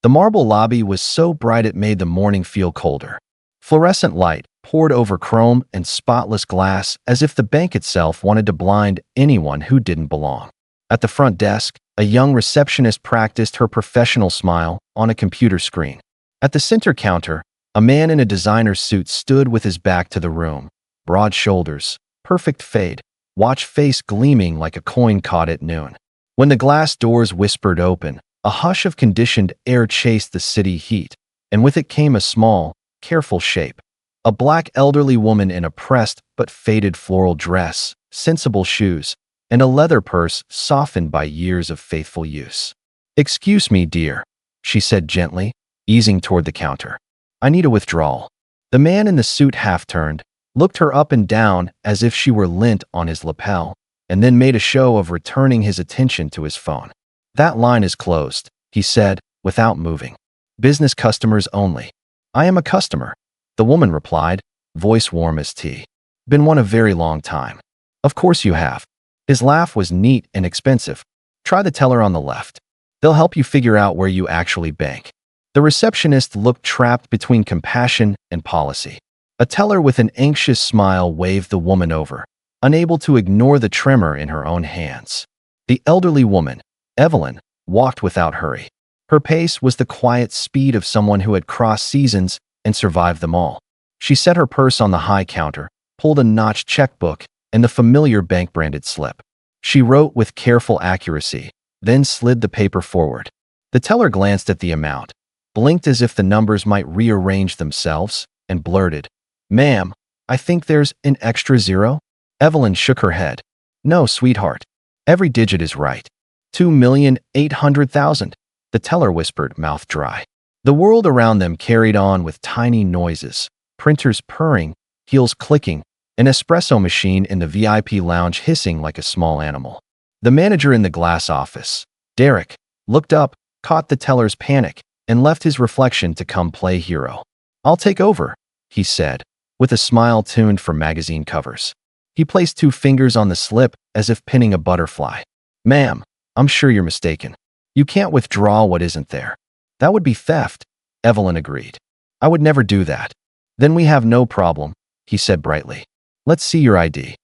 The marble lobby was so bright it made the morning feel colder. Fluorescent light poured over chrome and spotless glass as if the bank itself wanted to blind anyone who didn't belong. At the front desk, a young receptionist practiced her professional smile on a computer screen. At the center counter, a man in a designer suit stood with his back to the room. Broad shoulders, perfect fade, watch face gleaming like a coin caught at noon. When the glass doors whispered open, a hush of conditioned air chased the city heat, and with it came a small, careful shape. A black elderly woman in a pressed but faded floral dress, sensible shoes, and a leather purse softened by years of faithful use. "Excuse me, dear," she said gently, easing toward the counter. "I need a withdrawal." The man in the suit half-turned, looked her up and down as if she were lint on his lapel, and then made a show of returning his attention to his phone. "That line is closed," he said, without moving. "Business customers only." "I am a customer," the woman replied, voice warm as tea. "Been one a very long time." "Of course you have." His laugh was neat and expensive. "Try the teller on the left. They'll help you figure out where you actually bank." The receptionist looked trapped between compassion and policy. A teller with an anxious smile waved the woman over, unable to ignore the tremor in her own hands. The elderly woman, Evelyn, walked without hurry. Her pace was the quiet speed of someone who had crossed seasons and survived them all. She set her purse on the high counter, pulled a notched checkbook, and the familiar bank-branded slip. She wrote with careful accuracy, then slid the paper forward. The teller glanced at the amount, blinked as if the numbers might rearrange themselves, and blurted, "Ma'am, I think there's an extra zero?" Evelyn shook her head. "No, sweetheart. Every digit is right. 2,800,000, the teller whispered, mouth dry. The world around them carried on with tiny noises, printers purring, heels clicking, an espresso machine in the VIP lounge hissing like a small animal. The manager in the glass office, Derek, looked up, caught the teller's panic, and left his reflection to come play hero. "I'll take over," he said, with a smile tuned for magazine covers. He placed 2 fingers on the slip as if pinning a butterfly. "Ma'am, I'm sure you're mistaken. You can't withdraw what isn't there." "That would be theft," Evelyn agreed. "I would never do that." "Then we have no problem," he said brightly. "Let's see your ID."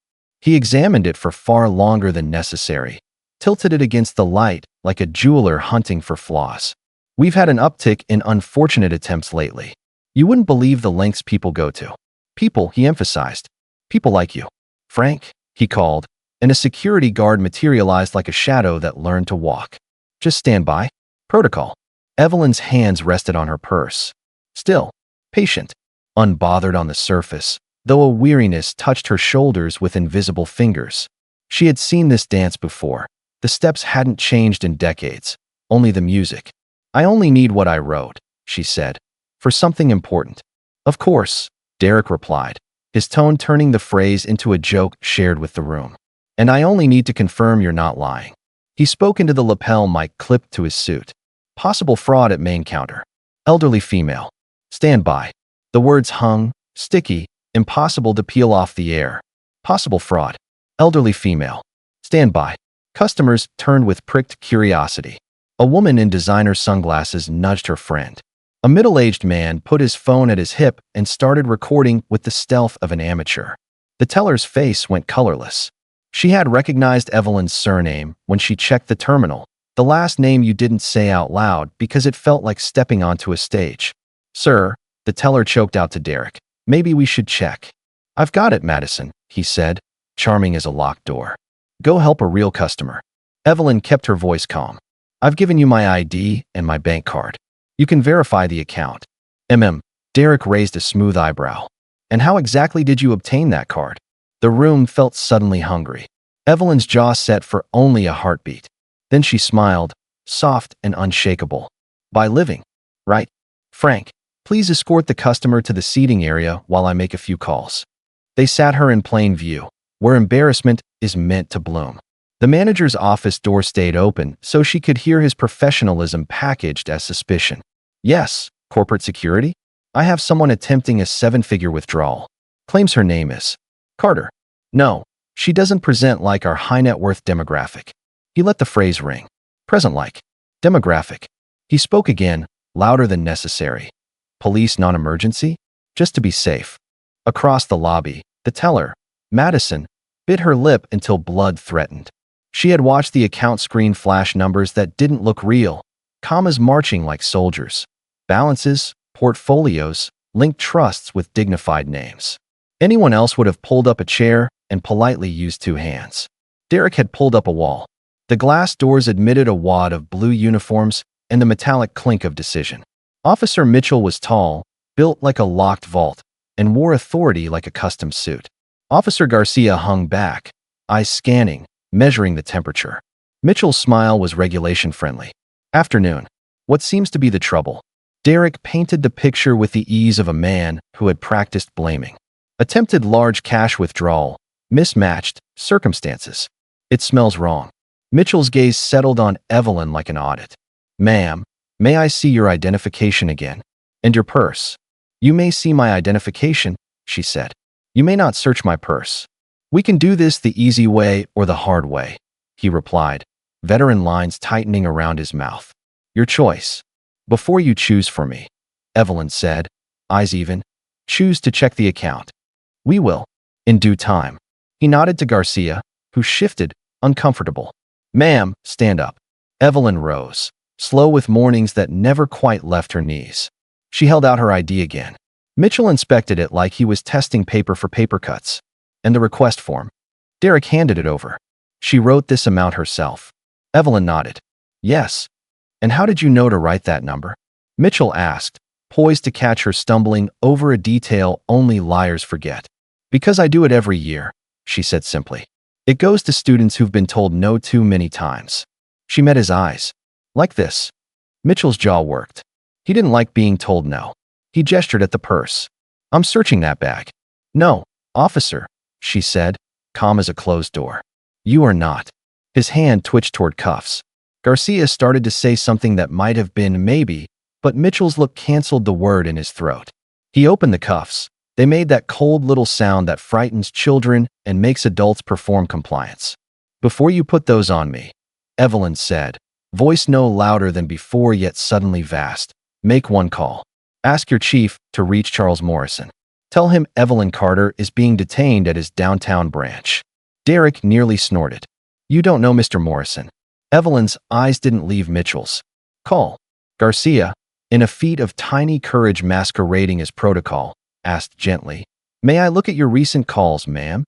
He examined it for far longer than necessary, tilted it against the light like a jeweler hunting for flaws. "We've had an uptick in unfortunate attempts lately. You wouldn't believe the lengths people go to." "People," he emphasized. "People like you." "Frank," he called, and a security guard materialized like a shadow that learned to walk. "Just stand by." "Protocol." Evelyn's hands rested on her purse. Still, patient, unbothered on the surface, though a weariness touched her shoulders with invisible fingers. She had seen this dance before. The steps hadn't changed in decades, only the music. "I only need what I wrote," she said, "for something important." "Of course," Derek replied, his tone turning the phrase into a joke shared with the room. "And I only need to confirm you're not lying." He spoke into the lapel mic clipped to his suit. "Possible fraud at main counter. Elderly female. Stand by." The words hung, sticky, impossible to peel off the air. "Possible fraud. Elderly female. Stand by." Customers turned with pricked curiosity. A woman in designer sunglasses nudged her friend. A middle-aged man put his phone at his hip and started recording with the stealth of an amateur. The teller's face went colorless. She had recognized Evelyn's surname when she checked the terminal, the last name you didn't say out loud because it felt like stepping onto a stage. "Sir," the teller choked out to Derek, "maybe we should check." "I've got it, Madison," he said, charming as a locked door. "Go help a real customer." Evelyn kept her voice calm. "I've given you my ID and my bank card. You can verify the account." Derek raised a smooth eyebrow. "And how exactly did you obtain that card?" The room felt suddenly hungry. Evelyn's jaw set for only a heartbeat. Then she smiled, soft and unshakable. "By living. Right. Frank, please escort the customer to the seating area while I make a few calls." They sat her in plain view, where embarrassment is meant to bloom. The manager's office door stayed open so she could hear his professionalism packaged as suspicion. "Yes, corporate security? I have someone attempting a 7-figure withdrawal. Claims her name is Carter. No, she doesn't present like our high net worth demographic." He let the phrase ring. "Present like. Demographic." He spoke again, louder than necessary. Police non-emergency? Just to be safe. Across the lobby, the teller, Madison, bit her lip until blood threatened. She had watched the account screen flash numbers that didn't look real, commas marching like soldiers, balances, portfolios, linked trusts with dignified names. Anyone else would have pulled up a chair and politely used two hands. Derek had pulled up a wall. The glass doors admitted a wad of blue uniforms and the metallic clink of decision. Officer Mitchell was tall, built like a locked vault, and wore authority like a custom suit. Officer Garcia hung back, eyes scanning, measuring the temperature. Mitchell's smile was regulation-friendly. Afternoon. What seems to be the trouble? Derek painted the picture with the ease of a man who had practiced blaming. Attempted large cash withdrawal, mismatched, circumstances. It smells wrong. Mitchell's gaze settled on Evelyn like an audit. Ma'am, may I see your identification again? And your purse? You may see my identification, she said. You may not search my purse. We can do this the easy way or the hard way, he replied, veteran lines tightening around his mouth. Your choice. Before you choose for me, Evelyn said, eyes even, choose to check the account. We will. In due time. He nodded to Garcia, who shifted, uncomfortable. Ma'am, stand up. Evelyn rose, slow with mornings that never quite left her knees. She held out her ID again. Mitchell inspected it like he was testing paper for paper cuts. And the request form. Derek handed it over. She wrote this amount herself. Evelyn nodded. Yes. And how did you know to write that number? Mitchell asked, poised to catch her stumbling over a detail only liars forget. Because I do it every year, she said simply. It goes to students who've been told no too many times. She met his eyes. Like this. Mitchell's jaw worked. He didn't like being told no. He gestured at the purse. I'm searching that bag. No, officer, she said, calm as a closed door. You are not. His hand twitched toward cuffs. Garcia started to say something that might have been maybe, but Mitchell's look canceled the word in his throat. He opened the cuffs. They made that cold little sound that frightens children and makes adults perform compliance. Before you put those on me, Evelyn said, voice no louder than before yet suddenly vast, make one call. Ask your chief to reach Charles Morrison. Tell him Evelyn Carter is being detained at his downtown branch. Derek nearly snorted. You don't know Mr. Morrison. Evelyn's eyes didn't leave Mitchell's. Call. Garcia, in a feat of tiny courage masquerading as protocol, asked gently, May I look at your recent calls, ma'am?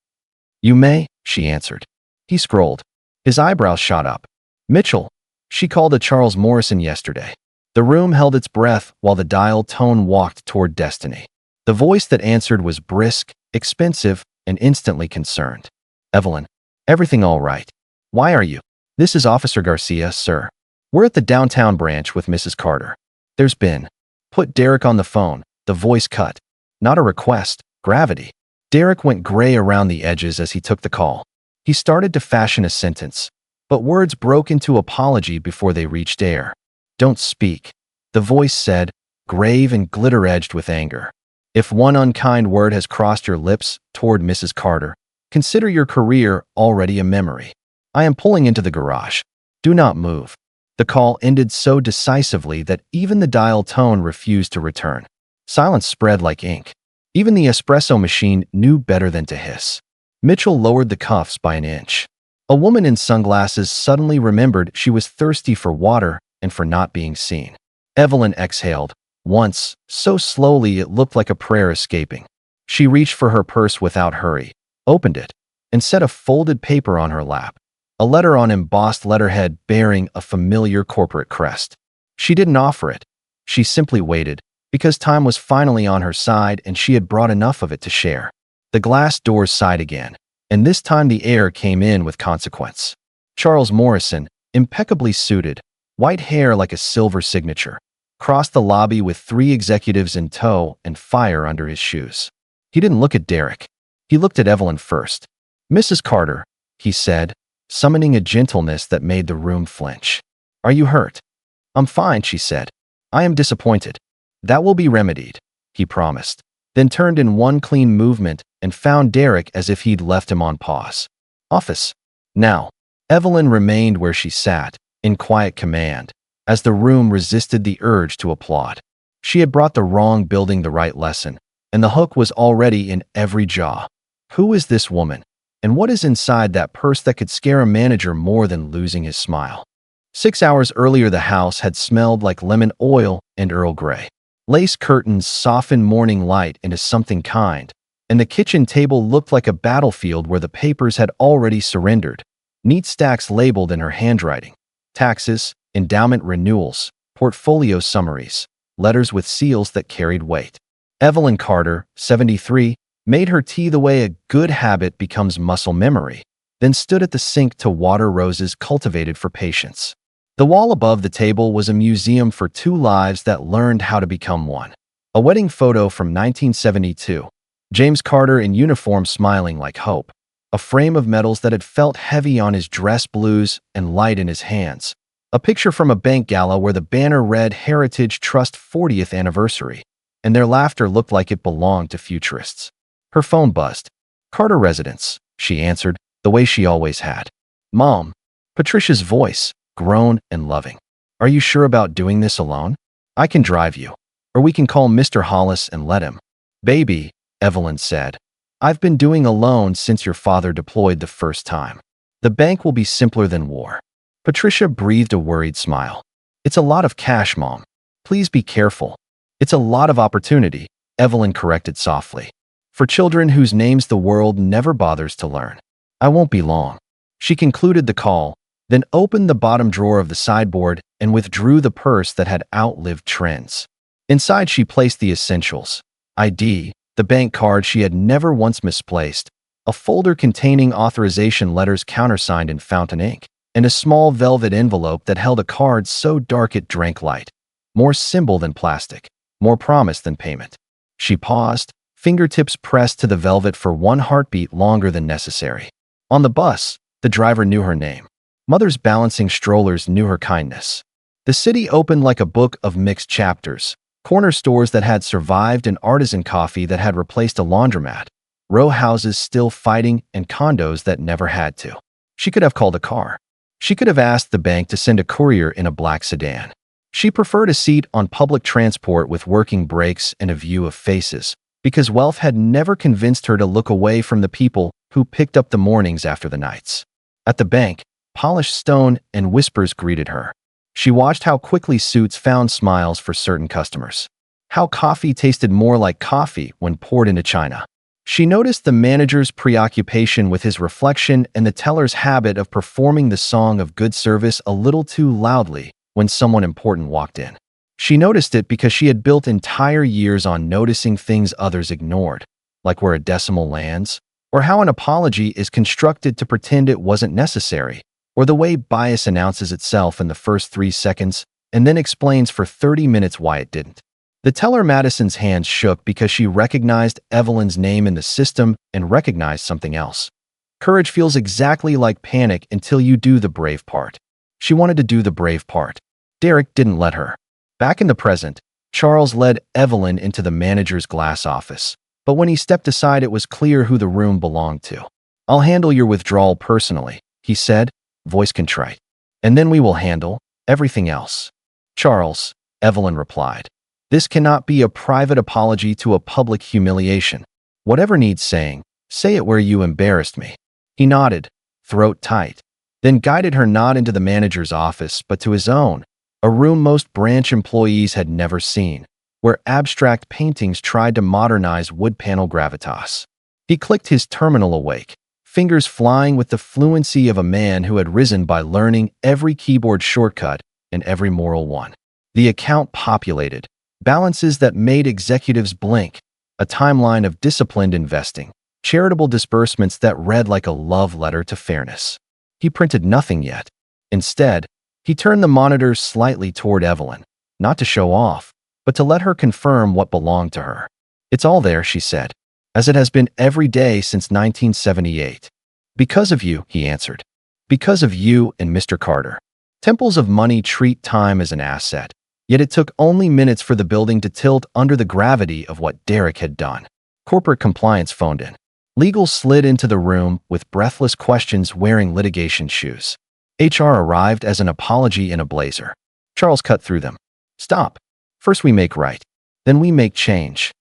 You may, she answered. He scrolled. His eyebrows shot up. Mitchell, she called a Charles Morrison yesterday. The room held its breath while the dial tone walked toward destiny. The voice that answered was brisk, expensive, and instantly concerned. Evelyn, everything all right? Why are you? This is Officer Garcia, sir. We're at the downtown branch with Mrs. Carter. There's been. Put Derek on the phone, the voice cut. Not a request, gravity. Derek went gray around the edges as he took the call. He started to fashion a sentence, but words broke into apology before they reached air. Don't speak, the voice said, grave and glitter-edged with anger. If one unkind word has crossed your lips toward Mrs. Carter, consider your career already a memory. I am pulling into the garage. Do not move. The call ended so decisively that even the dial tone refused to return. Silence spread like ink. Even the espresso machine knew better than to hiss. Mitchell lowered the cuffs by an inch. A woman in sunglasses suddenly remembered she was thirsty for water and for not being seen. Evelyn exhaled, once, so slowly it looked like a prayer escaping. She reached for her purse without hurry, opened it, and set a folded paper on her lap. A letter on embossed letterhead bearing a familiar corporate crest. She didn't offer it. She simply waited, because time was finally on her side and she had brought enough of it to share. The glass doors sighed again, and this time the air came in with consequence. Charles Morrison, impeccably suited, white hair like a silver signature, crossed the lobby with 3 executives in tow and fire under his shoes. He didn't look at Derek. He looked at Evelyn first. Mrs. Carter, he said, summoning a gentleness that made the room flinch. Are you hurt? I'm fine, she said. I am disappointed. That will be remedied, he promised, then turned in one clean movement and found Derek as if he'd left him on pause. Office. Now. Evelyn remained where she sat, in quiet command, as the room resisted the urge to applaud. She had brought the wrong building the right lesson, and the hook was already in every jaw. Who is this woman? And what is inside that purse that could scare a manager more than losing his smile? 6 hours earlier, the house had smelled like lemon oil and Earl Grey. Lace curtains softened morning light into something kind, and the kitchen table looked like a battlefield where the papers had already surrendered. Neat stacks labeled in her handwriting. Taxes, endowment renewals, portfolio summaries, letters with seals that carried weight. Evelyn Carter, 73, made her tea the way a good habit becomes muscle memory, then stood at the sink to water roses cultivated for patience. The wall above the table was a museum for two lives that learned how to become one. A wedding photo from 1972. James Carter in uniform smiling like hope. A frame of medals that had felt heavy on his dress blues and light in his hands. A picture from a bank gala where the banner read Heritage Trust 40th Anniversary, and their laughter looked like it belonged to futurists. Her phone buzzed. Carter residence, she answered, the way she always had. Mom. Patricia's voice, grown and loving. Are you sure about doing this alone? I can drive you. Or we can call Mr. Hollis and let him. Baby, Evelyn said. I've been doing alone since your father deployed the first time. The bank will be simpler than war. Patricia breathed a worried smile. It's a lot of cash, Mom. Please be careful. It's a lot of opportunity, Evelyn corrected softly. For children whose names the world never bothers to learn. I won't be long. She concluded the call, then opened the bottom drawer of the sideboard and withdrew the purse that had outlived trends. Inside she placed the essentials. ID, the bank card she had never once misplaced, a folder containing authorization letters countersigned in fountain ink, and a small velvet envelope that held a card so dark it drank light. More symbol than plastic, more promise than payment. She paused, fingertips pressed to the velvet for one heartbeat longer than necessary. On the bus, the driver knew her name. Mothers balancing strollers knew her kindness. The city opened like a book of mixed chapters. Corner stores that had survived and artisan coffee that had replaced a laundromat. Row houses still fighting and condos that never had to. She could have called a car. She could have asked the bank to send a courier in a black sedan. She preferred a seat on public transport with working brakes and a view of faces, because wealth had never convinced her to look away from the people who picked up the mornings after the nights. At the bank, polished stone and whispers greeted her. She watched how quickly suits found smiles for certain customers. How coffee tasted more like coffee when poured into china. She noticed the manager's preoccupation with his reflection and the teller's habit of performing the song of good service a little too loudly when someone important walked in. She noticed it because she had built entire years on noticing things others ignored, like where a decimal lands, or how an apology is constructed to pretend it wasn't necessary, or the way bias announces itself in the first 3 seconds and then explains for 30 minutes why it didn't. The teller Madison's hands shook because she recognized Evelyn's name in the system and recognized something else. Courage feels exactly like panic until you do the brave part. She wanted to do the brave part. Derek didn't let her. Back in the present, Charles led Evelyn into the manager's glass office, but when he stepped aside it was clear who the room belonged to. I'll handle your withdrawal personally, he said, voice contrite. And then we will handle everything else. Charles, Evelyn replied. This cannot be a private apology to a public humiliation. Whatever needs saying, say it where you embarrassed me. He nodded, throat tight, then guided her not into the manager's office but to his own, a room most branch employees had never seen, where abstract paintings tried to modernize wood panel gravitas. He clicked his terminal awake, fingers flying with the fluency of a man who had risen by learning every keyboard shortcut and every moral one. The account populated, balances that made executives blink, a timeline of disciplined investing, charitable disbursements that read like a love letter to fairness. He printed nothing yet. Instead, he turned the monitor slightly toward Evelyn, not to show off, but to let her confirm what belonged to her. It's all there, she said, as it has been every day since 1978. Because of you, he answered. Because of you and Mr. Carter. Temples of money treat time as an asset. Yet it took only minutes for the building to tilt under the gravity of what Derek had done. Corporate compliance phoned in. Legal slid into the room with breathless questions wearing litigation shoes. HR arrived as an apology in a blazer. Charles cut through them. Stop. First we make right. Then we make change.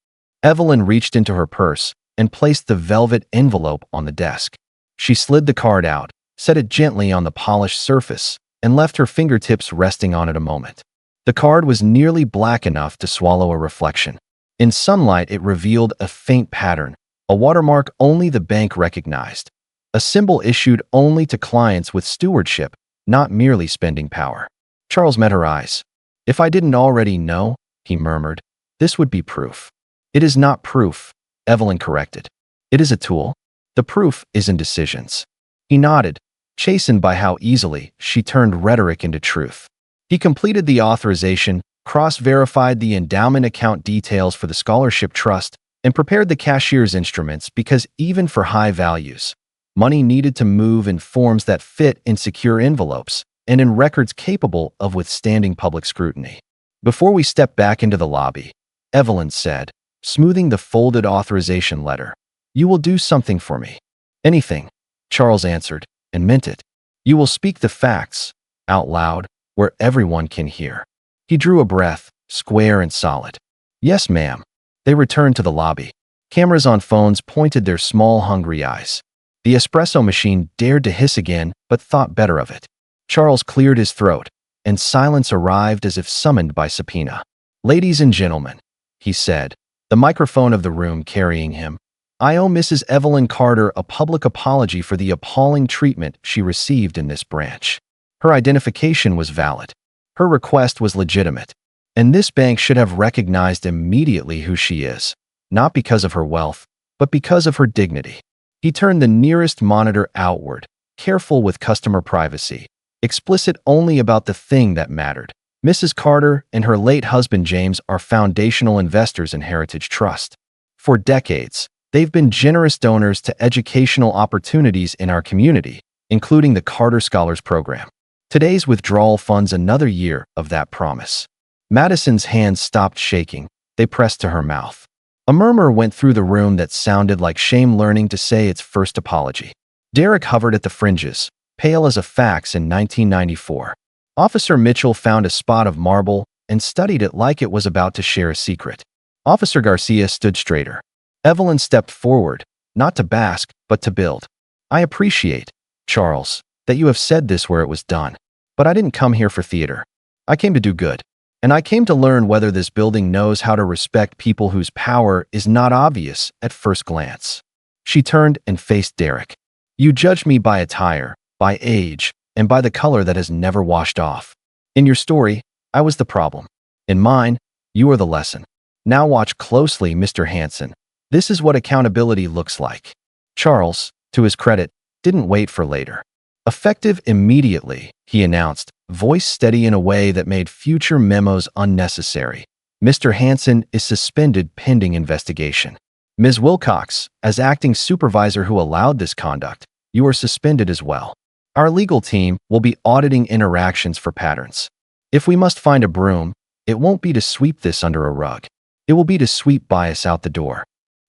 Evelyn reached into her purse and placed the velvet envelope on the desk. She slid the card out, set it gently on the polished surface, and left her fingertips resting on it a moment. The card was nearly black enough to swallow a reflection. In sunlight, it revealed a faint pattern, a watermark only the bank recognized, a symbol issued only to clients with stewardship, not merely spending power. Charles met her eyes. If I didn't already know, he murmured, this would be proof. It is not proof, Evelyn corrected. It is a tool. The proof is in decisions. He nodded, chastened by how easily she turned rhetoric into truth. He completed the authorization, cross-verified the endowment account details for the scholarship trust, and prepared the cashier's instruments because even for high values, money needed to move in forms that fit in secure envelopes and in records capable of withstanding public scrutiny. Before we stepped back into the lobby, Evelyn said, smoothing the folded authorization letter, "You will do something for me." "Anything," Charles answered, and meant it. "You will speak the facts, out loud, where everyone can hear." He drew a breath, square and solid. "Yes, ma'am." They returned to the lobby. Cameras on phones pointed their small, hungry eyes. The espresso machine dared to hiss again, but thought better of it. Charles cleared his throat, and silence arrived as if summoned by subpoena. "Ladies and gentlemen," he said, the microphone of the room carrying him, "I owe Mrs. Evelyn Carter a public apology for the appalling treatment she received in this branch. Her identification was valid. Her request was legitimate. And this bank should have recognized immediately who she is, not because of her wealth, but because of her dignity." He turned the nearest monitor outward, careful with customer privacy, explicit only about the thing that mattered. Mrs. Carter and her late husband James are foundational investors in Heritage Trust. For decades, they've been generous donors to educational opportunities in our community, including the Carter Scholars Program. Today's withdrawal funds another year of that promise. Madison's hands stopped shaking. They pressed to her mouth. A murmur went through the room that sounded like shame learning to say its first apology. Derek hovered at the fringes, pale as a fax in 1994. Officer Mitchell found a spot of marble and studied it like it was about to share a secret. Officer Garcia stood straighter. Evelyn stepped forward, not to bask, but to build. "I appreciate, Charles, that you have said this where it was done. But I didn't come here for theater. I came to do good. And I came to learn whether this building knows how to respect people whose power is not obvious at first glance." She turned and faced Derek. "You judge me by attire, by age, and by the color that has never washed off. In your story, I was the problem. In mine, you are the lesson. Now watch closely, Mr. Hanson. This is what accountability looks like." Charles, to his credit, didn't wait for later. "Effective immediately," he announced, voice steady in a way that made future memos unnecessary. "Mr. Hanson is suspended pending investigation. Ms. Wilcox, as acting supervisor who allowed this conduct, you are suspended as well. Our legal team will be auditing interactions for patterns. If we must find a broom, it won't be to sweep this under a rug. It will be to sweep bias out the door."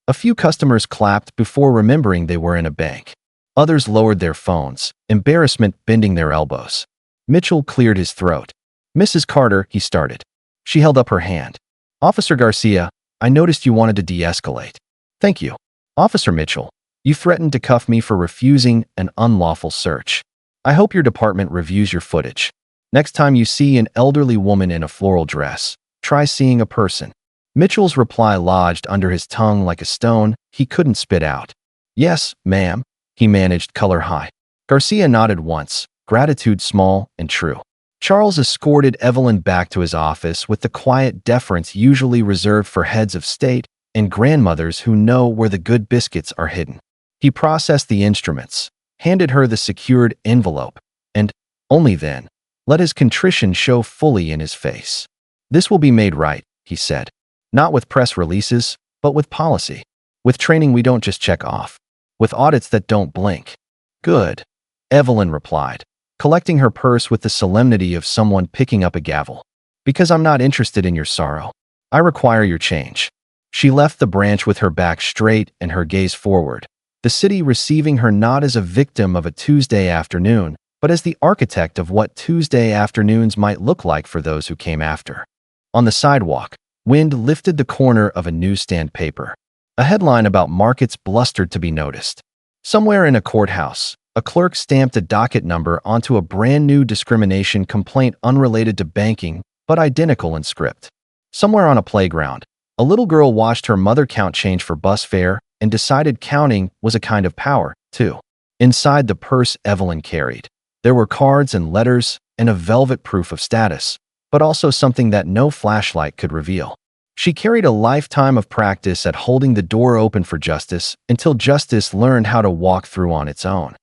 A few customers clapped before remembering they were in a bank. Others lowered their phones, embarrassment bending their elbows. Mitchell cleared his throat. "Mrs. Carter," he started. She held up her hand. "Officer Garcia, I noticed you wanted to de-escalate." "Thank you." "Officer Mitchell, you threatened to cuff me for refusing an unlawful search. I hope your department reviews your footage. Next time you see an elderly woman in a floral dress, try seeing a person." Mitchell's reply lodged under his tongue like a stone he couldn't spit out. "Yes, ma'am," he managed, color high. Garcia nodded once, gratitude small and true. Charles escorted Evelyn back to his office with the quiet deference usually reserved for heads of state and grandmothers who know where the good biscuits are hidden. He processed the instruments, handed her the secured envelope, and, only then, let his contrition show fully in his face. "This will be made right," he said. "Not with press releases, but with policy. With training we don't just check off. With audits that don't blink." "Good," Evelyn replied, collecting her purse with the solemnity of someone picking up a gavel. "Because I'm not interested in your sorrow. I require your change." She left the branch with her back straight and her gaze forward, the city receiving her not as a victim of a Tuesday afternoon, but as the architect of what Tuesday afternoons might look like for those who came after. On the sidewalk, wind lifted the corner of a newsstand paper. A headline about markets blustered to be noticed. Somewhere in a courthouse, a clerk stamped a docket number onto a brand new discrimination complaint unrelated to banking, but identical in script. Somewhere on a playground, a little girl watched her mother count change for bus fare and decided counting was a kind of power, too. Inside the purse Evelyn carried, there were cards and letters and a velvet proof of status, but also something that no flashlight could reveal. She carried a lifetime of practice at holding the door open for justice until justice learned how to walk through on its own.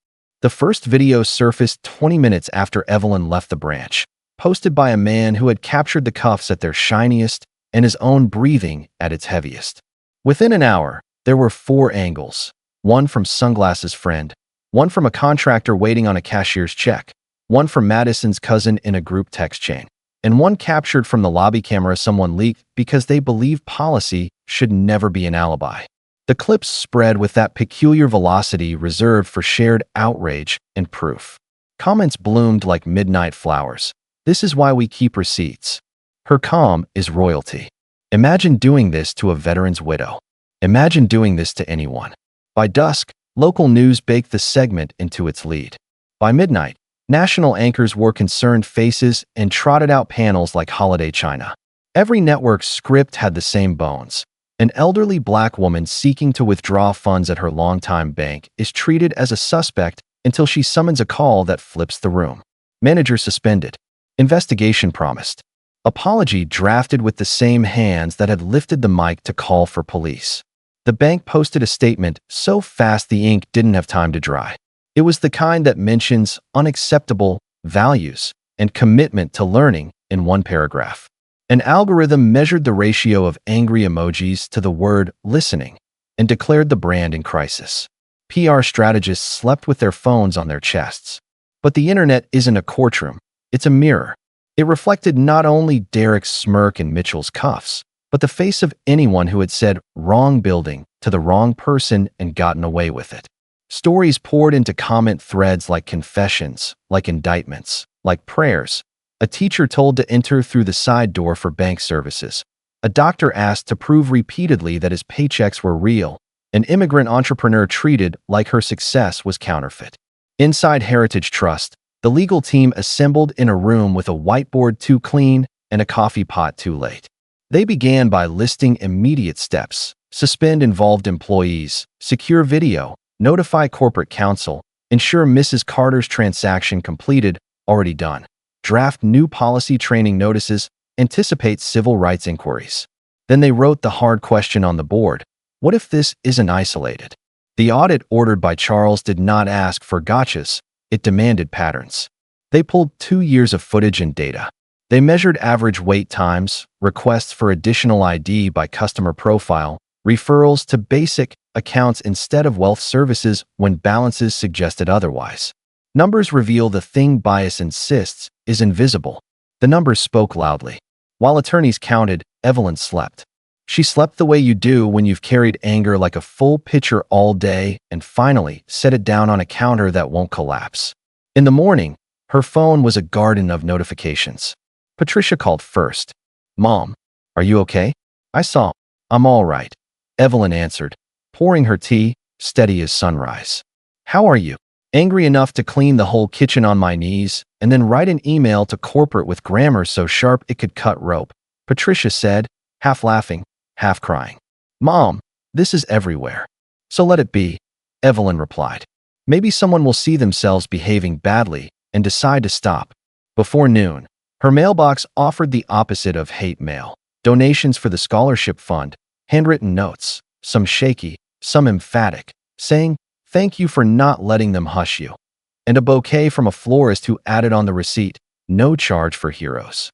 The first video surfaced 20 minutes after Evelyn left the branch, posted by a man who had captured the cuffs at their shiniest and his own breathing at its heaviest. Within an hour, there were 4 angles, one from Sunglasses' friend, one from a contractor waiting on a cashier's check, one from Madison's cousin in a group text chain, and one captured from the lobby camera someone leaked because they believe policy should never be an alibi. The clips spread with that peculiar velocity reserved for shared outrage and proof. Comments bloomed like midnight flowers. This is why we keep receipts. Her calm is royalty. Imagine doing this to a veteran's widow. Imagine doing this to anyone. By dusk, local news baked the segment into its lead. By midnight, national anchors wore concerned faces and trotted out panels like holiday china. Every network's script had the same bones. An elderly black woman seeking to withdraw funds at her longtime bank is treated as a suspect until she summons a call that flips the room. Manager suspended. Investigation promised. Apology drafted with the same hands that had lifted the mic to call for police. The bank posted a statement so fast the ink didn't have time to dry. It was the kind that mentions unacceptable values and commitment to learning in one paragraph. An algorithm measured the ratio of angry emojis to the word listening and declared the brand in crisis. PR strategists slept with their phones on their chests. But the internet isn't a courtroom, it's a mirror. It reflected not only Derek's smirk and Mitchell's cuffs, but the face of anyone who had said wrong building to the wrong person and gotten away with it. Stories poured into comment threads like confessions, like indictments, like prayers. A teacher told to enter through the side door for bank services. A doctor asked to prove repeatedly that his paychecks were real. An immigrant entrepreneur treated like her success was counterfeit. Inside Heritage Trust, the legal team assembled in a room with a whiteboard too clean and a coffee pot too late. They began by listing immediate steps: suspend involved employees, secure video, notify corporate counsel, ensure Mrs. Carter's transaction completed, already done, draft new policy training notices, anticipate civil rights inquiries. Then they wrote the hard question on the board: what if this isn't isolated? The audit ordered by Charles did not ask for gotchas, it demanded patterns. They pulled 2 years of footage and data. They measured average wait times, requests for additional ID by customer profile, referrals to basic accounts instead of wealth services when balances suggested otherwise. Numbers reveal the thing bias insists is invisible. The numbers spoke loudly. While attorneys counted, Evelyn slept. She slept the way you do when you've carried anger like a full pitcher all day and finally set it down on a counter that won't collapse. In the morning, her phone was a garden of notifications. Patricia called first. "Mom, are you okay?" "I saw. I'm all right," Evelyn answered, pouring her tea, steady as sunrise. "How are you?" "Angry enough to clean the whole kitchen on my knees and then write an email to corporate with grammar so sharp it could cut rope," Patricia said, half laughing, half crying. "Mom, this is everywhere." "So let it be," Evelyn replied. "Maybe someone will see themselves behaving badly and decide to stop." Before noon, her mailbox offered the opposite of hate mail: donations for the scholarship fund, handwritten notes, some shaky, some emphatic, saying, "Thank you for not letting them hush you," and a bouquet from a florist who added on the receipt, "No charge for heroes."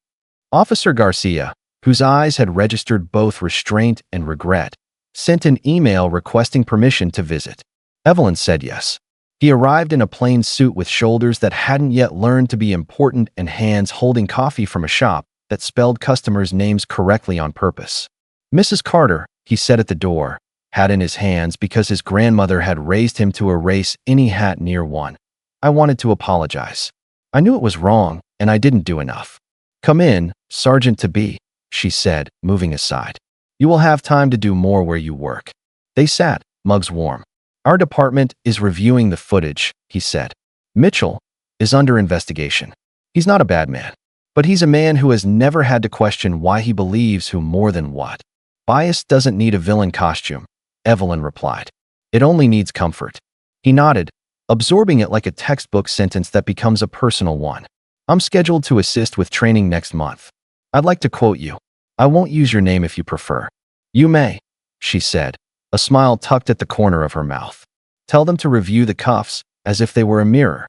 Officer Garcia, whose eyes had registered both restraint and regret, sent an email requesting permission to visit. Evelyn said yes. He arrived in a plain suit with shoulders that hadn't yet learned to be important and hands holding coffee from a shop that spelled customers' names correctly on purpose. "Mrs. Carter," he said at the door, hat in his hands because his grandmother had raised him to erase any hat near one. "I wanted to apologize. I knew it was wrong, and I didn't do enough. Come in, Sergeant-to-be, she said, moving aside. You will have time to do more where you work. They sat, mugs warm. Our department is reviewing the footage, he said. Mitchell is under investigation. He's not a bad man, but he's a man who has never had to question why he believes who more than what. Bias doesn't need a villain costume, Evelyn replied. It only needs comfort. He nodded, absorbing it like a textbook sentence that becomes a personal one. I'm scheduled to assist with training next month. I'd like to quote you. I won't use your name if you prefer. You may, she said, a smile tucked at the corner of her mouth. Tell them to review the cuffs as if they were a mirror.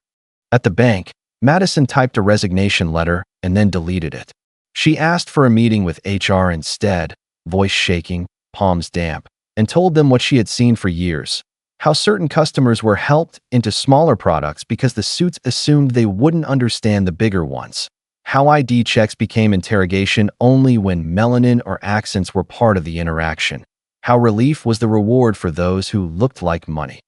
At the bank, Madison typed a resignation letter and then deleted it. She asked for a meeting with HR instead, voice shaking, palms damp, and told them what she had seen for years. How certain customers were helped into smaller products because the suits assumed they wouldn't understand the bigger ones. How ID checks became interrogation only when melanin or accents were part of the interaction. How relief was the reward for those who looked like money.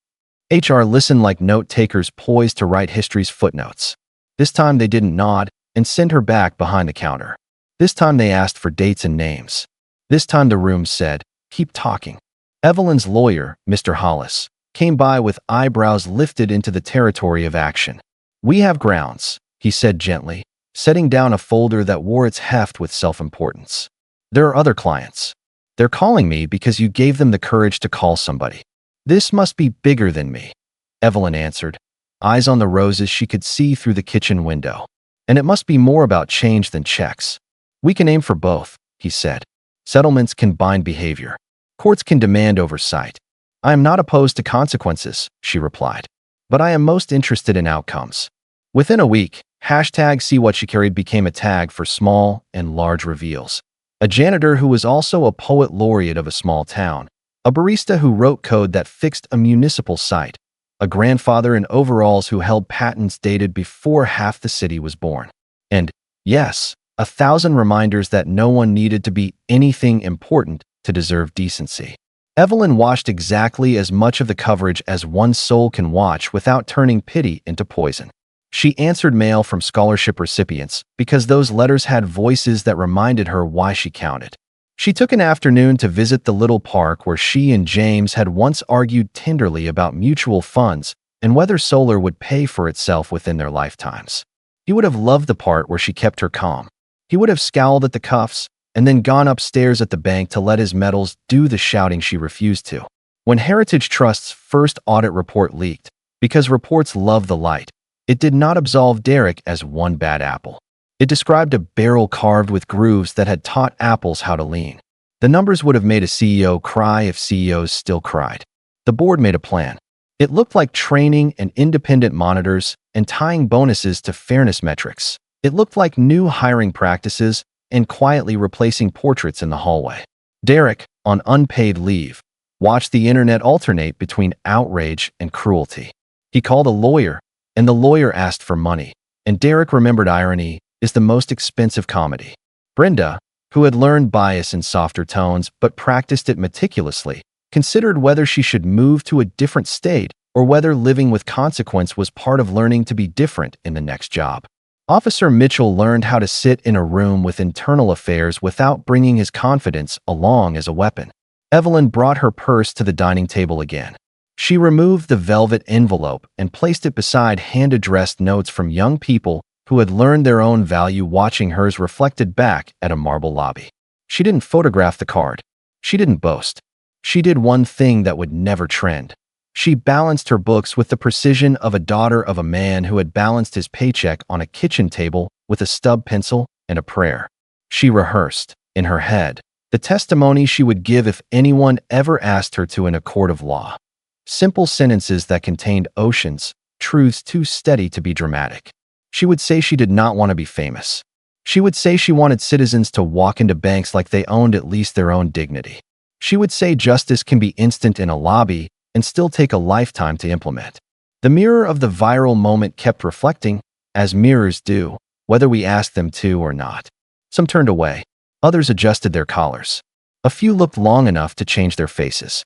HR listened like note-takers poised to write history's footnotes. This time they didn't nod and send her back behind the counter. This time they asked for dates and names. This time the room said, keep talking. Evelyn's lawyer, Mr. Hollis, came by with eyebrows lifted into the territory of action. We have grounds, he said gently, setting down a folder that wore its heft with self-importance. There are other clients. They're calling me because you gave them the courage to call somebody. This must be bigger than me, Evelyn answered, eyes on the roses she could see through the kitchen window. And it must be more about change than checks. We can aim for both, he said. Settlements can bind behavior. Courts can demand oversight. I am not opposed to consequences, she replied. But I am most interested in outcomes. Within a week, #SeeWhatSheCarried became a tag for small and large reveals. A janitor who was also a poet laureate of a small town. A barista who wrote code that fixed a municipal site. A grandfather in overalls who held patents dated before half the city was born. And, yes, 1,000 reminders that no one needed to be anything important to deserve decency. Evelyn watched exactly as much of the coverage as one soul can watch without turning pity into poison. She answered mail from scholarship recipients because those letters had voices that reminded her why she counted. She took an afternoon to visit the little park where she and James had once argued tenderly about mutual funds and whether solar would pay for itself within their lifetimes. He would have loved the part where she kept her calm. He would have scowled at the cuffs and then gone upstairs at the bank to let his metals do the shouting she refused to. When Heritage Trust's first audit report leaked, because reports love the light, it did not absolve Derek as one bad apple. It described a barrel carved with grooves that had taught apples how to lean. The numbers would have made a CEO cry if CEOs still cried. The board made a plan. It looked like training and independent monitors and tying bonuses to fairness metrics. It looked like new hiring practices and quietly replacing portraits in the hallway. Derek, on unpaid leave, watched the internet alternate between outrage and cruelty. He called a lawyer, and the lawyer asked for money, and Derek remembered irony is the most expensive comedy. Brenda, who had learned bias in softer tones but practiced it meticulously, considered whether she should move to a different state or whether living with consequence was part of learning to be different in the next job. Officer Mitchell learned how to sit in a room with internal affairs without bringing his confidence along as a weapon. Evelyn brought her purse to the dining table again. She removed the velvet envelope and placed it beside hand-addressed notes from young people who had learned their own value watching hers reflected back at a marble lobby. She didn't photograph the card. She didn't boast. She did one thing that would never trend. She balanced her books with the precision of a daughter of a man who had balanced his paycheck on a kitchen table with a stub pencil and a prayer. She rehearsed, in her head, the testimony she would give if anyone ever asked her to in a court of law. Simple sentences that contained oceans, truths too steady to be dramatic. She would say she did not want to be famous. She would say she wanted citizens to walk into banks like they owned at least their own dignity. She would say justice can be instant in a lobby and still take a lifetime to implement. The mirror of the viral moment kept reflecting, as mirrors do, whether we asked them to or not. Some turned away. Others adjusted their collars. A few looked long enough to change their faces.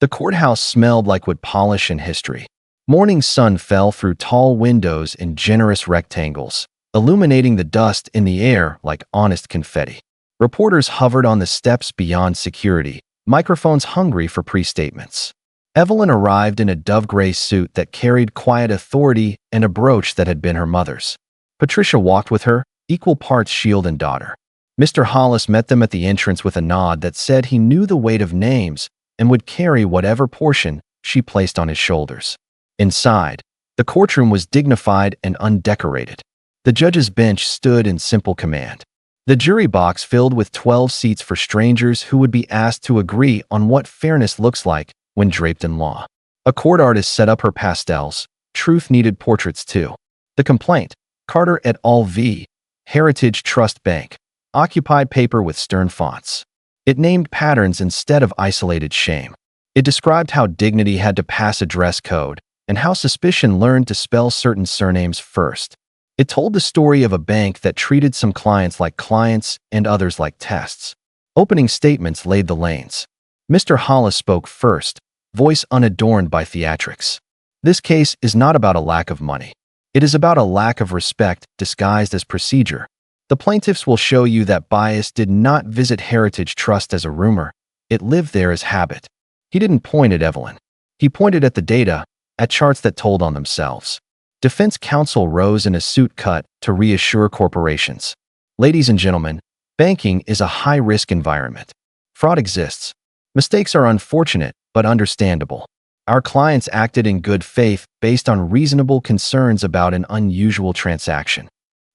The courthouse smelled like wood polish and history. Morning sun fell through tall windows in generous rectangles, illuminating the dust in the air like honest confetti. Reporters hovered on the steps beyond security, microphones hungry for pre-statements. Evelyn arrived in a dove-gray suit that carried quiet authority and a brooch that had been her mother's. Patricia walked with her, equal parts shield and daughter. Mr. Hollis met them at the entrance with a nod that said he knew the weight of names and would carry whatever portion she placed on his shoulders. Inside, the courtroom was dignified and undecorated. The judge's bench stood in simple command. The jury box filled with 12 seats for strangers who would be asked to agree on what fairness looks like when draped in law. A court artist set up her pastels. Truth needed portraits too. The complaint, Carter et al. V. Heritage Trust Bank, occupied paper with stern fonts. It named patterns instead of isolated shame. It described how dignity had to pass a dress code and how suspicion learned to spell certain surnames first. It told the story of a bank that treated some clients like clients and others like tests. Opening statements laid the lanes. Mr. Hollis spoke first, voice unadorned by theatrics. This case is not about a lack of money. It is about a lack of respect disguised as procedure. The plaintiffs will show you that bias did not visit Heritage Trust as a rumor. It lived there as habit. He didn't point at Evelyn. He pointed at the data, at charts that told on themselves. Defense counsel rose in a suit cut to reassure corporations. Ladies and gentlemen, banking is a high-risk environment. Fraud exists. Mistakes are unfortunate, but understandable. Our clients acted in good faith based on reasonable concerns about an unusual transaction.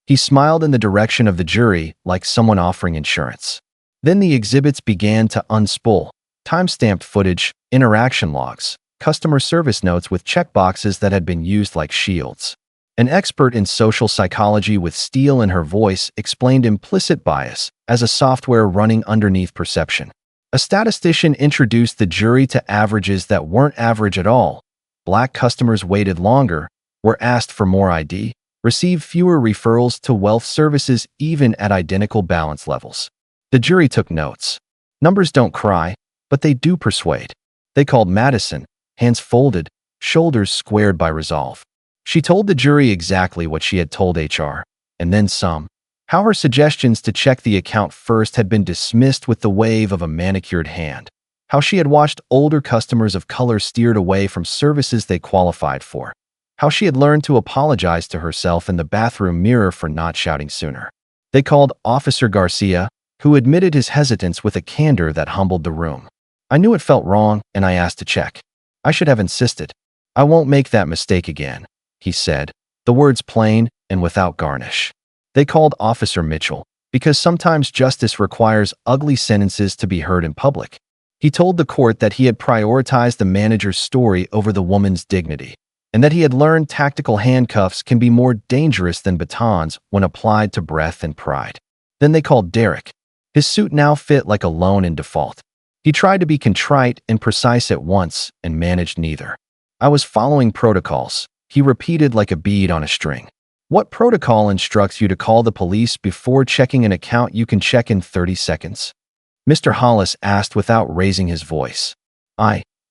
He smiled in the direction of the jury like someone offering insurance. Then the exhibits began to unspool. Time-stamped footage, interaction logs, customer service notes with checkboxes that had been used like shields. An expert in social psychology with steel in her voice explained implicit bias as a software running underneath perception. A statistician introduced the jury to averages that weren't average at all. Black customers waited longer, were asked for more ID, received fewer referrals to wealth services even at identical balance levels. The jury took notes. Numbers don't cry, but they do persuade. They called Madison, hands folded, shoulders squared by resolve. She told the jury exactly what she had told HR, and then some. How her suggestions to check the account first had been dismissed with the wave of a manicured hand. How she had watched older customers of color steered away from services they qualified for. How she had learned to apologize to herself in the bathroom mirror for not shouting sooner. They called Officer Garcia, who admitted his hesitance with a candor that humbled the room. I knew it felt wrong, and I asked to check. I should have insisted. I won't make that mistake again, he said, the words plain and without garnish. They called Officer Mitchell, because sometimes justice requires ugly sentences to be heard in public. He told the court that he had prioritized the manager's story over the woman's dignity, and that he had learned tactical handcuffs can be more dangerous than batons when applied to breath and pride. Then they called Derek. His suit now fit like a loan in default. He tried to be contrite and precise at once and managed neither. I was following protocols, he repeated like a bead on a string. What protocol instructs you to call the police before checking an account you can check in 30 seconds? Mr. Hollis asked without raising his voice.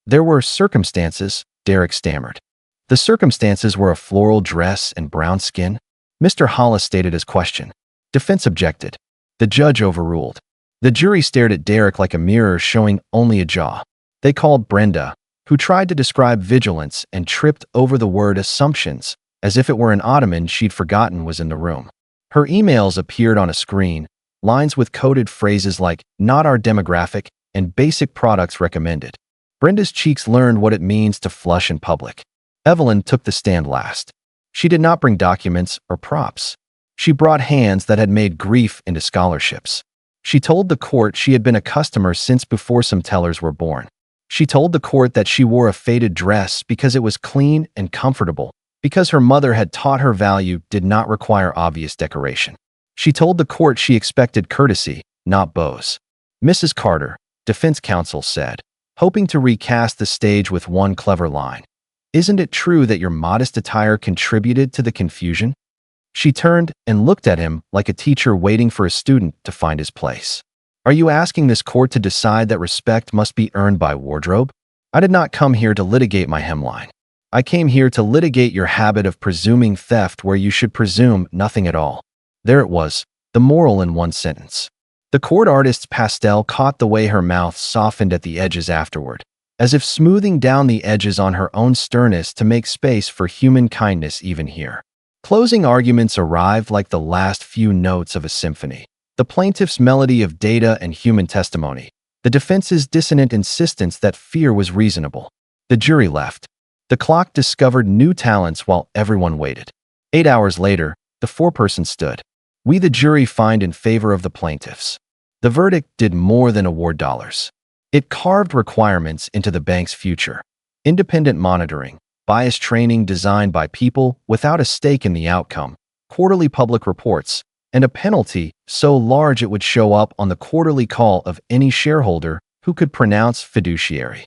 There were circumstances, Derek stammered. The circumstances were a floral dress and brown skin? Mr. Hollis stated his question. Defense objected. The judge overruled. The jury stared at Derek like a mirror showing only a jaw. They called Brenda, who tried to describe vigilance and tripped over the word assumptions, as if it were an ottoman she'd forgotten was in the room. Her emails appeared on a screen, lines with coded phrases like, not our demographic, and basic products recommended. Brenda's cheeks learned what it means to flush in public. Evelyn took the stand last. She did not bring documents or props. She brought hands that had made grief into scholarships. She told the court she had been a customer since before some tellers were born. She told the court that she wore a faded dress because it was clean and comfortable, because her mother had taught her value did not require obvious decoration. She told the court she expected courtesy, not bows. Mrs. Carter, defense counsel said, hoping to recast the stage with one clever line. Isn't it true that your modest attire contributed to the confusion? She turned and looked at him like a teacher waiting for a student to find his place. Are you asking this court to decide that respect must be earned by wardrobe? I did not come here to litigate my hemline. I came here to litigate your habit of presuming theft where you should presume nothing at all. There it was, the moral in one sentence. The court artist's pastel caught the way her mouth softened at the edges afterward, as if smoothing down the edges on her own sternness to make space for human kindness even here. Closing arguments arrived like the last few notes of a symphony. The plaintiff's melody of data and human testimony. The defense's dissonant insistence that fear was reasonable. The jury left. The clock discovered new talents while everyone waited. 8 hours later, the foreperson stood. We, the jury, find in favor of the plaintiffs. The verdict did more than award dollars. It carved requirements into the bank's future. Independent monitoring, bias training designed by people without a stake in the outcome, quarterly public reports, and a penalty so large it would show up on the quarterly call of any shareholder who could pronounce fiduciary.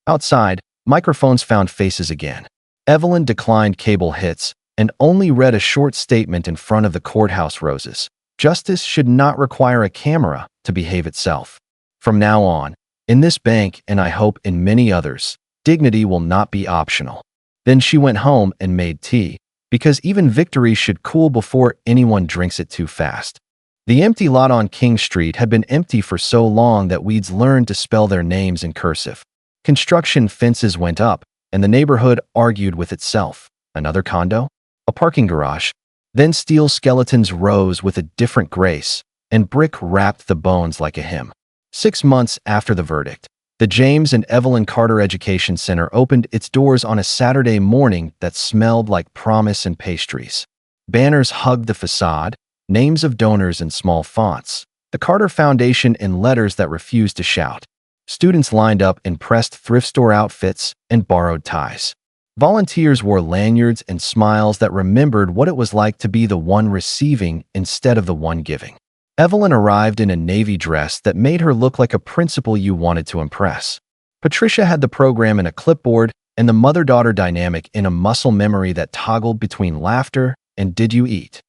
Outside, microphones found faces again. Evelyn declined cable hits and only read a short statement in front of the courthouse roses. Justice should not require a camera to behave itself. From now on, in this bank and I hope in many others, dignity will not be optional. Then she went home and made tea, because even victory should cool before anyone drinks it too fast. The empty lot on King Street had been empty for so long that weeds learned to spell their names in cursive. Construction fences went up, and the neighborhood argued with itself. Another condo? A parking garage? Then steel skeletons rose with a different grace, and brick wrapped the bones like a hymn. 6 months after the verdict, the James and Evelyn Carter Education Center opened its doors on a Saturday morning that smelled like promise and pastries. Banners hugged the facade, names of donors in small fonts, the Carter Foundation in letters that refused to shout. Students lined up in pressed thrift store outfits and borrowed ties. Volunteers wore lanyards and smiles that remembered what it was like to be the one receiving instead of the one giving. Evelyn arrived in a navy dress that made her look like a principal you wanted to impress. Patricia had the program in a clipboard and the mother-daughter dynamic in a muscle memory that toggled between laughter and did you eat.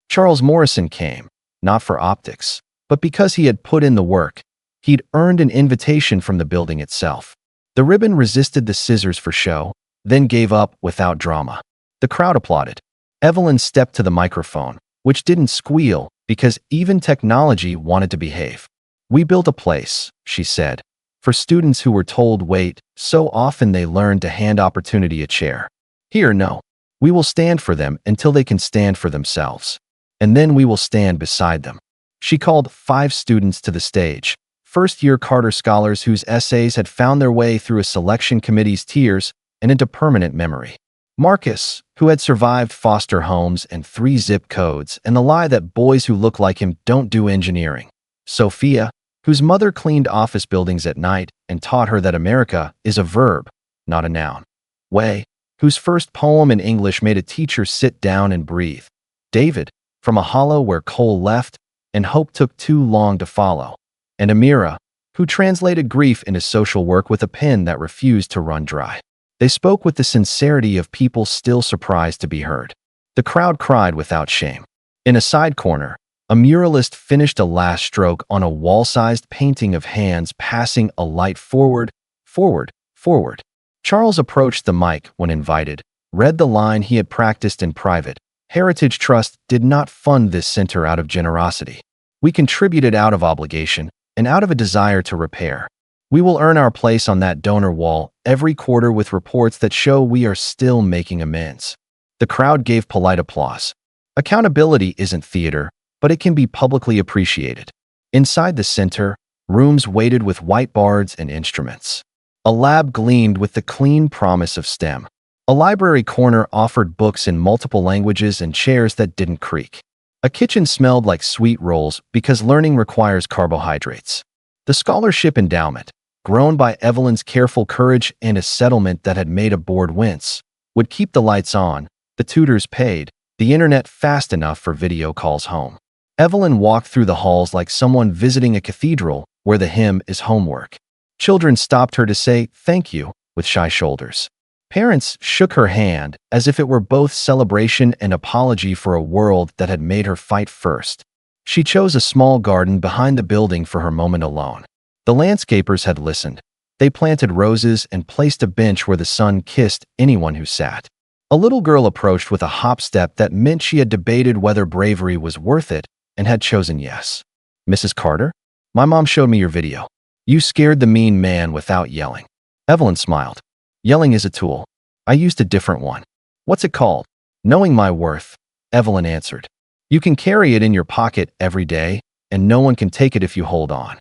Charles Morrison came, not for optics, but because he had put in the work. He'd earned an invitation from the building itself. The ribbon resisted the scissors for show, then gave up without drama. The crowd applauded. Evelyn stepped to the microphone, which didn't squeal because even technology wanted to behave. We built a place, she said, for students who were told wait, so often they learned to hand opportunity a chair. Here, no. We will stand for them until they can stand for themselves. And then we will stand beside them. She called 5 students to the stage, first-year Carter scholars whose essays had found their way through a selection committee's tears and into permanent memory. Marcus, who had survived foster homes and 3 zip codes and the lie that boys who look like him don't do engineering. Sophia, whose mother cleaned office buildings at night and taught her that America is a verb, not a noun. Way, whose first poem in English made a teacher sit down and breathe. David, from a hollow where Cole left and hope took too long to follow. And Amira, who translated grief into social work with a pen that refused to run dry. They spoke with the sincerity of people still surprised to be heard. The crowd cried without shame. In a side corner, a muralist finished a last stroke on a wall-sized painting of hands passing a light forward, forward, forward. Charles approached the mic when invited, read the line he had practiced in private. Heritage Trust did not fund this center out of generosity. We contributed out of obligation and out of a desire to repair. We will earn our place on that donor wall every quarter with reports that show we are still making amends. The crowd gave polite applause. Accountability isn't theater, but it can be publicly appreciated. Inside the center, rooms waited with whiteboards and instruments. A lab gleamed with the clean promise of STEM. A library corner offered books in multiple languages and chairs that didn't creak. A kitchen smelled like sweet rolls because learning requires carbohydrates. The scholarship endowment, grown by Evelyn's careful courage and a settlement that had made a board wince, would keep the lights on, the tutors paid, the internet fast enough for video calls home. Evelyn walked through the halls like someone visiting a cathedral where the hymn is homework. Children stopped her to say thank you with shy shoulders. Parents shook her hand as if it were both celebration and apology for a world that had made her fight first. She chose a small garden behind the building for her moment alone. The landscapers had listened. They planted roses and placed a bench where the sun kissed anyone who sat. A little girl approached with a hop step that meant she had debated whether bravery was worth it and had chosen yes. Mrs. Carter? My mom showed me your video. You scared the mean man without yelling. Evelyn smiled. Yelling is a tool. I used a different one. What's it called? Knowing my worth, Evelyn answered. You can carry it in your pocket every day, and no one can take it if you hold on.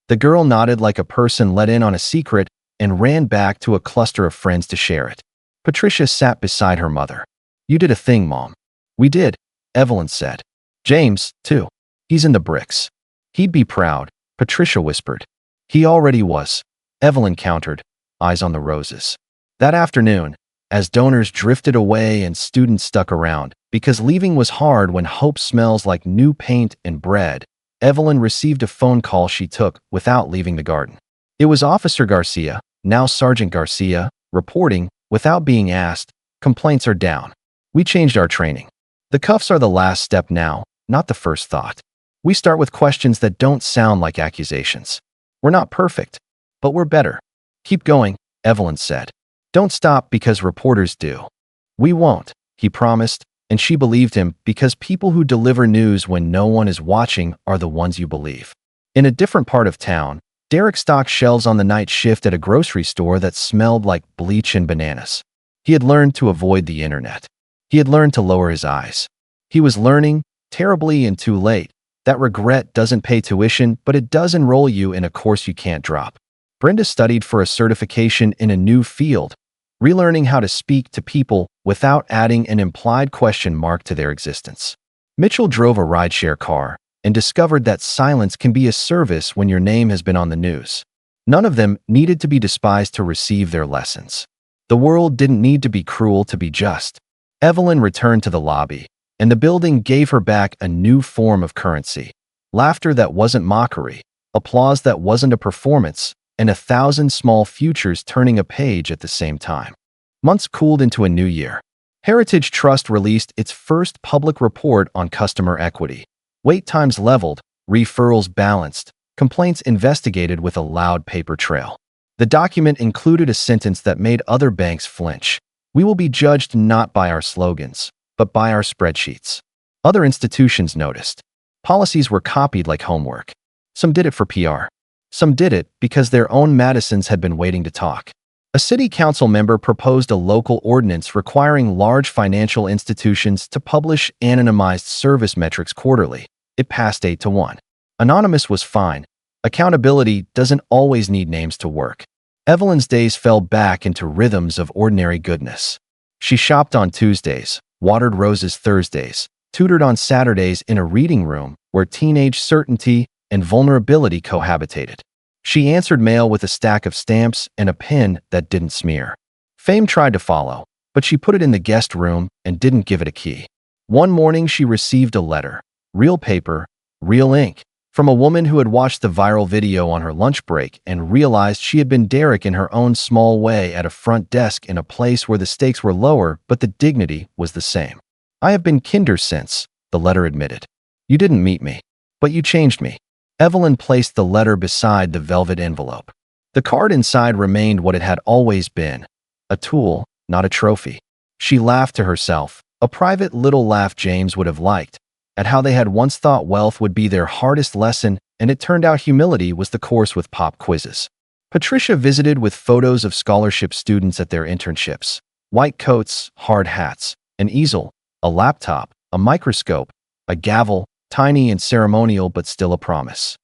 The girl nodded like a person let in on a secret and ran back to a cluster of friends to share it. Patricia sat beside her mother. You did a thing, Mom. We did, Evelyn said. James, too. He's in the bricks. He'd be proud, Patricia whispered. He already was, Evelyn countered, eyes on the roses. That afternoon, as donors drifted away and students stuck around, because leaving was hard when hope smells like new paint and bread, Evelyn received a phone call she took without leaving the garden. It was Officer Garcia, now Sergeant Garcia, reporting, without being asked, complaints are down. We changed our training. The cuffs are the last step now, not the first thought. We start with questions that don't sound like accusations. We're not perfect, but we're better. Keep going, Evelyn said. Don't stop because reporters do. We won't, he promised, and she believed him because people who deliver news when no one is watching are the ones you believe. In a different part of town, Derek stocked shelves on the night shift at a grocery store that smelled like bleach and bananas. He had learned to avoid the internet. He had learned to lower his eyes. He was learning, terribly and too late, that regret doesn't pay tuition, but it does enroll you in a course you can't drop. Brenda studied for a certification in a new field, relearning how to speak to people without adding an implied question mark to their existence. Mitchell drove a rideshare car and discovered that silence can be a service when your name has been on the news. None of them needed to be despised to receive their lessons. The world didn't need to be cruel to be just. Evelyn returned to the lobby, and the building gave her back a new form of currency. Laughter that wasn't mockery, applause that wasn't a performance, and 1,000 small futures turning a page at the same time. Months cooled into a new year. Heritage Trust released its first public report on customer equity. Wait times leveled, referrals balanced, complaints investigated with a loud paper trail. The document included a sentence that made other banks flinch. We will be judged not by our slogans, but by our spreadsheets. Other institutions noticed. Policies were copied like homework. Some did it for PR. Some did it because their own Madisons had been waiting to talk. A city council member proposed a local ordinance requiring large financial institutions to publish anonymized service metrics quarterly. It passed 8-1. Anonymous was fine. Accountability doesn't always need names to work. Evelyn's days fell back into rhythms of ordinary goodness. She shopped on Tuesdays, watered roses Thursdays, tutored on Saturdays in a reading room where teenage certainty and vulnerability cohabitated. She answered mail with a stack of stamps and a pen that didn't smear. Fame tried to follow, but she put it in the guest room and didn't give it a key. One morning she received a letter, real paper, real ink, from a woman who had watched the viral video on her lunch break and realized she had been Derek in her own small way at a front desk in a place where the stakes were lower but the dignity was the same. I have been kinder since, the letter admitted. You didn't meet me, but you changed me. Evelyn placed the letter beside the velvet envelope. The card inside remained what it had always been, a tool, not a trophy. She laughed to herself, a private little laugh James would have liked, at how they had once thought wealth would be their hardest lesson, and it turned out humility was the course with pop quizzes. Patricia visited with photos of scholarship students at their internships. White coats, hard hats, an easel, a laptop, a microscope, a gavel, tiny and ceremonial but still a promise.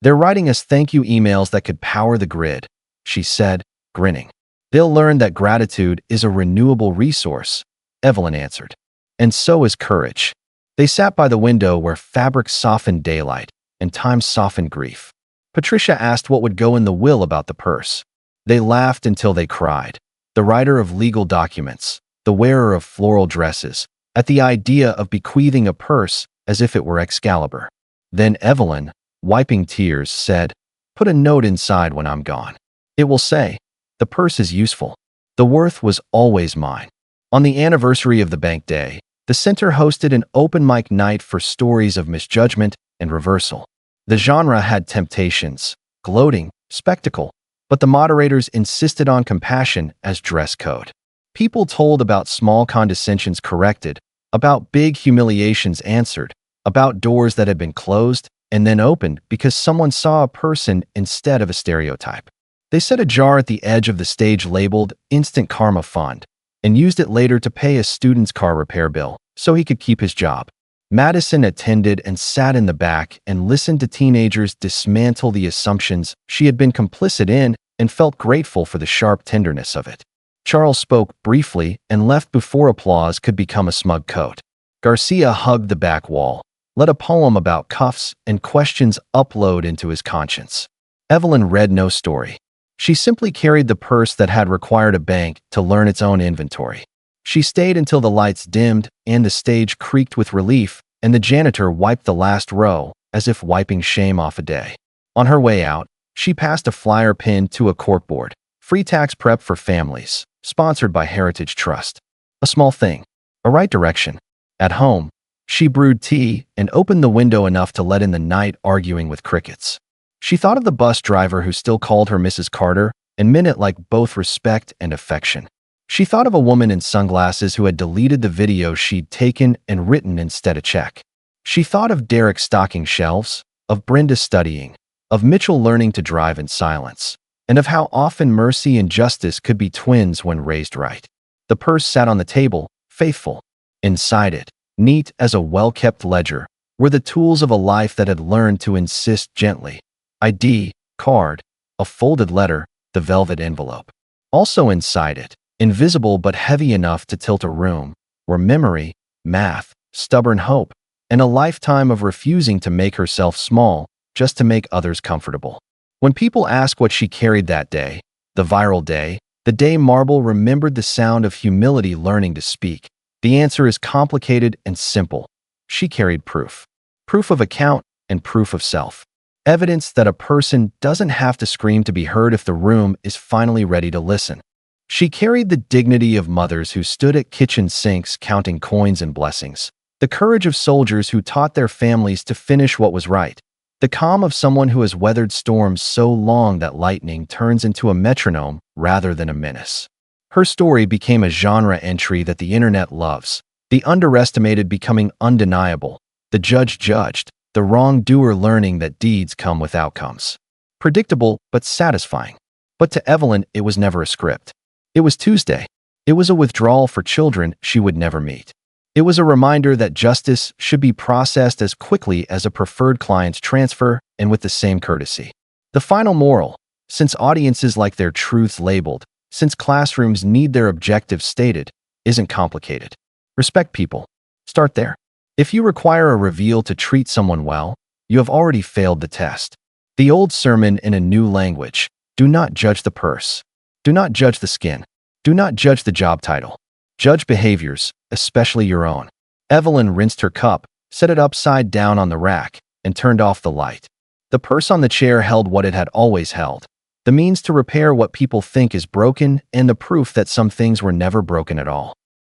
They're writing us thank you emails that could power the grid, she said, grinning. They'll learn that gratitude is a renewable resource, Evelyn answered. And so is courage. They sat by the window where fabric softened daylight and time softened grief. Patricia asked what would go in the will about the purse. They laughed until they cried. The writer of legal documents, the wearer of floral dresses, at the idea of bequeathing a purse as if it were Excalibur. Then Evelyn, wiping tears, said, "Put a note inside when I'm gone. It will say, the purse is useful. The worth was always mine." On the anniversary of the bank day, the center hosted an open mic night for stories of misjudgment and reversal. The genre had temptations, gloating, spectacle, but the moderators insisted on compassion as dress code. People told about small condescensions corrected, about big humiliations answered, about doors that had been closed and then opened because someone saw a person instead of a stereotype. They set a jar at the edge of the stage labeled Instant Karma Fund and used it later to pay a student's car repair bill so he could keep his job. Madison attended and sat in the back and listened to teenagers dismantle the assumptions she had been complicit in and felt grateful for the sharp tenderness of it. Charles spoke briefly and left before applause could become a smug coat. Garcia hugged the back wall, let a poem about cuffs and questions upload into his conscience. Evelyn read no story. She simply carried the purse that had required a bank to learn its own inventory. She stayed until the lights dimmed and the stage creaked with relief, and the janitor wiped the last row, as if wiping shame off a day. On her way out, she passed a flyer pinned to a corkboard. Free tax prep for families, sponsored by Heritage Trust. A small thing, a right direction. At home, she brewed tea and opened the window enough to let in the night arguing with crickets. She thought of the bus driver who still called her Mrs. Carter and meant it like both respect and affection. She thought of a woman in sunglasses who had deleted the video she'd taken and written instead a check. She thought of Derek stocking shelves, of Brenda studying, of Mitchell learning to drive in silence, and of how often mercy and justice could be twins when raised right. The purse sat on the table, faithful. Inside it, neat as a well-kept ledger, were the tools of a life that had learned to insist gently. ID, card, a folded letter, the velvet envelope. Also inside it, invisible but heavy enough to tilt a room, were memory, math, stubborn hope, and a lifetime of refusing to make herself small just to make others comfortable. When people ask what she carried that day, the viral day, the day Marble remembered the sound of humility learning to speak, the answer is complicated and simple. She carried proof. Proof of account and proof of self. Evidence that a person doesn't have to scream to be heard if the room is finally ready to listen. She carried the dignity of mothers who stood at kitchen sinks counting coins and blessings, the courage of soldiers who taught their families to finish what was right, the calm of someone who has weathered storms so long that lightning turns into a metronome rather than a menace. Her story became a genre entry that the internet loves, the underestimated becoming undeniable, the judge judged, the wrongdoer learning that deeds come with outcomes. Predictable but satisfying. But to Evelyn, it was never a script. It was Tuesday. It was a withdrawal for children she would never meet. It was a reminder that justice should be processed as quickly as a preferred client's transfer and with the same courtesy. The final moral, since audiences like their truths labeled, since classrooms need their objectives stated, isn't complicated. Respect people. Start there. If you require a reveal to treat someone well, you have already failed the test. The old sermon in a new language: do not judge the purse. Do not judge the skin. Do not judge the job title. Judge behaviors, especially your own. Evelyn rinsed her cup, set it upside down on the rack, and turned off the light. The purse on the chair held what it had always held: the means to repair what people think is broken and the proof that some things were never broken at all.